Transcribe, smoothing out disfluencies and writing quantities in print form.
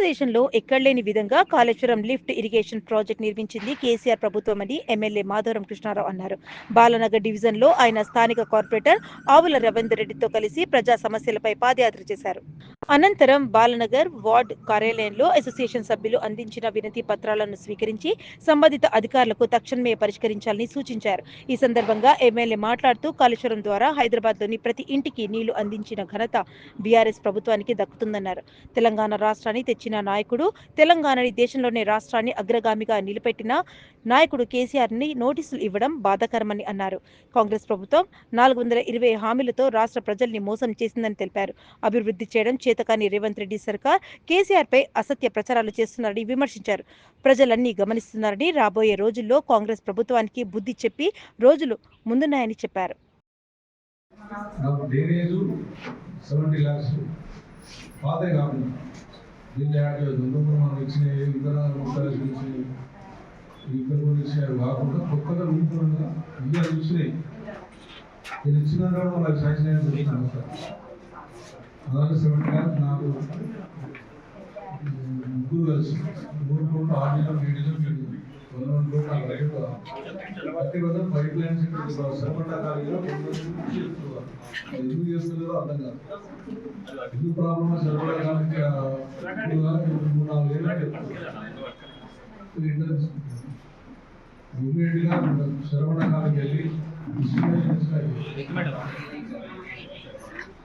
దేశంలో ఎక్కడలేని విధంగా కాళేశ్వరం లిఫ్ట్ ఇరిగేషన్ ప్రాజెక్ట్ నిర్మించింది కేసీఆర్ ప్రభుత్వమని ఎమ్మెల్యే మాధవరం కృష్ణారావు అన్నారు. బాలనగర్ డివిజన్లో ఆయన స్థానిక కార్పొరేటర్ ఆవుల రవీందర్ రెడ్డితో కలిసి ప్రజా సమస్యలపై పాదయాత్ర చేశారు. అనంతరం బాలనగర్ వార్డు కార్యాలయంలో అసోసియేషన్ సభ్యులు అందించిన వినతి పత్రాలను స్వీకరించి సంబంధిత అధికారులకు తక్షణమే పరిష్కరించాలని సూచించారు. ఈ సందర్భంగా ఎమ్మెల్యే మాట్లాడుతూ కాళేశ్వరం ద్వారా హైదరాబాద్లోని ప్రతి ఇంటికి నీళ్లు అందించిన ఘనత బీఆర్ఎస్ ప్రభుత్వానికి దక్కుతుందన్నారు. తెలంగాణ రాష్ట్రాన్ని తెచ్చిన నాయకుడు, తెలంగాణని దేశంలోనే రాష్ట్రాన్ని అగ్రగామిగా నిలబెట్టిన నాయకుడు కేసీఆర్ని నోటీసులు ఇవ్వడం బాధాకరమని అన్నారు. కాంగ్రెస్ ప్రభుత్వం 420 హామీలతో రాష్ట్ర ప్రజల్ని మోసం చేసిందని తెలిపారు. అభివృద్ధి చేయడం చేతకాని రేవంత్ రెడ్డి సర్కార్ కేసీఆర్పై అసత్య ప్రచారాలు చేస్తున్నారని విమర్శించారు. ప్రజలన్నీ గమనిస్తున్నారని, రాబోయే రోజుల్లో కాంగ్రెస్ ప్రభుత్వానికి బుద్ధి చెప్పి రోజులు ముందున్నాయని చెప్పారు. దీన్ని యాడ్ చేయదు మనం ఇచ్చిన ఇతర ముక్కలు ఇక్కడ ఇచ్చినవి కాకుండా కొత్తగా నూతనంగా ఇవాళ ఇచ్చినాయి ఇది ఇచ్చిన మనకు శాంక్షన్ అయ్యాను సార్. అలాగే 7 ల్యాక్స్ నాకు ముగ్గురు కలిసి 3 కోట్లు ఆర్డీలో మీడియం 1 కోట్లు నాకు రైట్ 30% పైప్ లైన్స్ సరిపడ్డ ఖాళీలో ఎందుకు చేస్తున్నారో అర్థం కాదు. ఎందుకు ప్రాబ్లమ్ సరిపడా ఖాళీ 3-4 ఏళ్ళ ఇమీడియట్గా సరిపడా ఖాళీకి వెళ్ళి